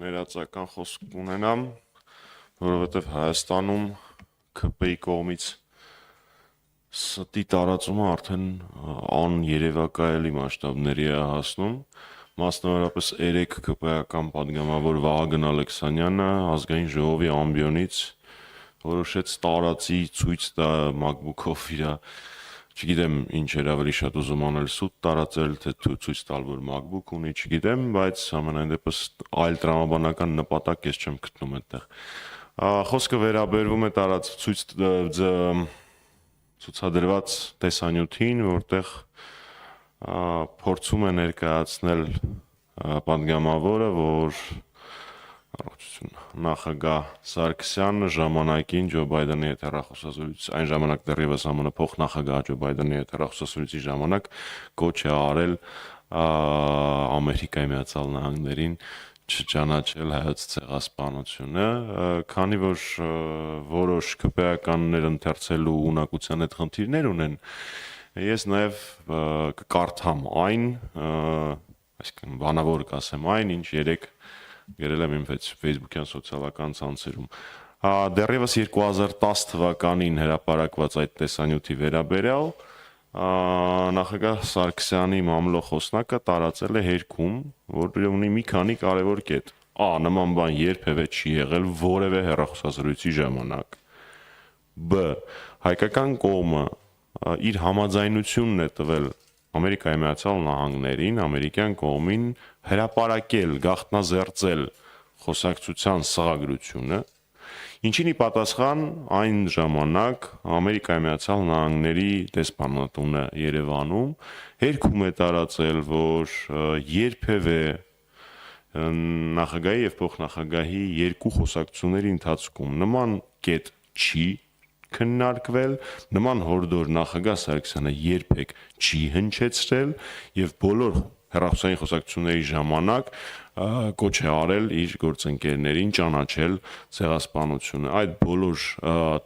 ներածական խոսք ունենամ, որովհետև Հայաստանում ԿՊ-ի կողմից ստի տարածումը արդեն աներևակայելի մասշտաբների է հասնում, մասնավորապես 3 ԿՊ-ական պատգամավոր Վահագն Ալեքսանյանը ազգային ժողովի ամբիոնից որոշեց տարածի ցույց տա MacBook-ով իր, չգիտեմ ինչ էր ավելի շատ ուզում անել, սուտ տարածել, թե ցույց տալ, որ MacBook ունի, չգիտեմ, բայց ամենայն դեպս այլ տրամաբանական նպատակ ես չեմ գտնում այդտեղ։ Խոսքը վերաբերվում է ցուցադրված տեսանյութին, որտեղ փորձում է ներկայացնել պատգամավորը, որ նախագահ Սարգսյանը ժամանակին Ջո Բայդենի հետ հեռախոսազրույց, այն ժամանակ դեռևս ԱՄՆ փոխնախագահ Ջո Բայդենի հետ հեռախոսազրույցի ժամանակ կոչ է արել Ամերիկայի Միացյալ Նահանգներին չճանաչել հայոց ցեղասպանությունը, քանի որ որոշ ԿՊ-ականներ ընթերցելու ունակության հետ խնդիրներ ունեն, ես նաև կկարդամ այն, այսինքն բանավոր կասեմ այն, ինչ երեք գրել եմ իմ Facebook-յան սոցիալական ցանցերում։ Դեռևս 2010 թվականին հրապարակված այդ տեսանյութի վերաբերյալ նախագահ Սարգսյանի մամլո խոսնակը տարածել է հերքում, որ ունի մի քանի կարևոր կետ։ Նման բան երբևէ չի եղել որևէ հեռախոսազրույցի ժամանակ։ B. Հայկական կողմը իր համաձայնությունն է տվել Ամերիկայի Միացյալ Նահանգներին, ամերիկյան կողմին հրապարակել, գաղտնազերծել խոսակցության սղագրությունը, ինչին ի պատասխան այն ժամանակ Ամերիկայի Միացյալ Նահանգների դեսպանատունը Երևանում հերքում է տարածել, որ երբևէ նախագահի եւ փոխնախագահի երկու խոսակցությունների ընթացքում նման կետ չի քննարկվել, նման հորդոր նախագահ Սարգսյանը երբեք չի հնչեցրել եւ բոլոր հեռախոսային խոսակցությունների ժամանակ կոչ է արել իր գործընկերներին ճանաչել ցեղասպանությունը։ Այդ բոլոր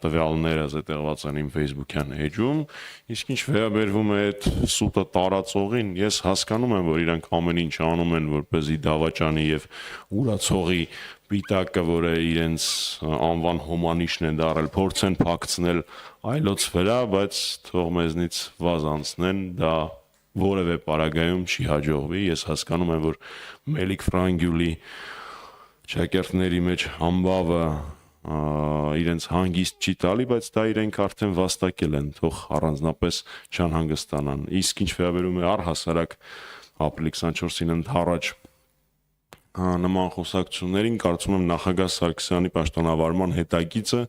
տվյալները զետեղված են իմ Facebook-յան էջում, իսկ ինչ վերաբերվում է այդ սուտը տարածողին, ես հասկանում եմ, որ իրանք ամեն ինչ անում են, որպեսզի դավաճանի եւ ուրացողի պիտակը, որը իրենց անվան հոմանիշն է դարել, փորձեն փակցնել այլոց վրա, բայց թող մեզնից վազ անցնեն, դա որևէ պարագայում չի հաջողվի։ Ես հասկանում եմ, որ Մելիք Ֆրանգյուլի շակերտների մեջ համբավը իրենց հանգիստ չի տալի, բայց դա իրենք արդեն վաստակել են, թող առանձնապես չանհանգստանան։ Իսկ ինչ վերաբերում է առհասարակ ապրիլի 24-ին ընդառաջ նման խոսակցություններին, կարծում եմ նախագահ Սարգսյանի պաշտոնավարման հետագիծը,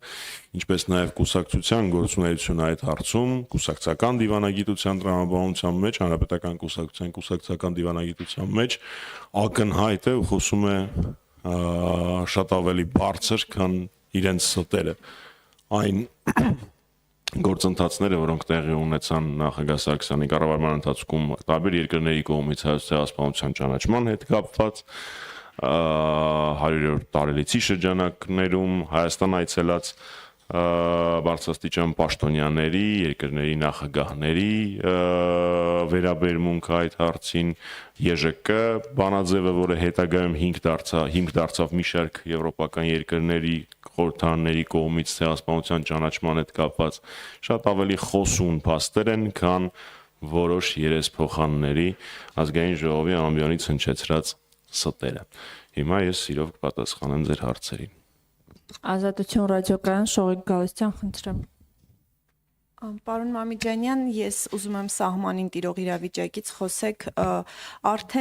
ինչպես նաև կուսակցության գործունեությունը այդ հարցում, կուսակցական դիվանագիտության տրամաբանության մեջ, հանրապետական կուսակցության կուսակցական դիվանագիտության մեջ ակնհայտ է ու խոսում է շատ ավելի բարձր, քան իրենց ստերը։ Այն գործընթացները, որոնք տեղի ունեցան նախագահ Սարգսյանի կառավարման ընթացքում տարբեր երկրների կողմից հայոց ցեղասպանության ճանաչման հետ կապված, 100-րդ տարելիցի շրջանակներում Հայաստան այցելած բարձրաստիճան պաշտոնյաների, երկրների նախագահների վերաբերմունքը այդ հարցին, ԵԺԿ բանաձևը, որը հետագայում հիմք դարձավ մի շարք եվրոպական երկրների խորհրդարանների կողմից ցեղասպանության ճանաչման հետ կապված, շատ ավելի խոսուն փաստեր են, քան որոշ երեսփոխանների ազգային ժողովի ամբիոնից հնչեցրած ստերը։ Հիմա ես սիրով կպատասխանեմ ձեր հարցերին։ Ազատություն ռադիոկայան Շողիկ Գալստյան, խնդրեմ։ Պարոն Մամիջանյան, ես ուզում եմ սահմանին տիրող իրավիճակից խոսեք, արդեն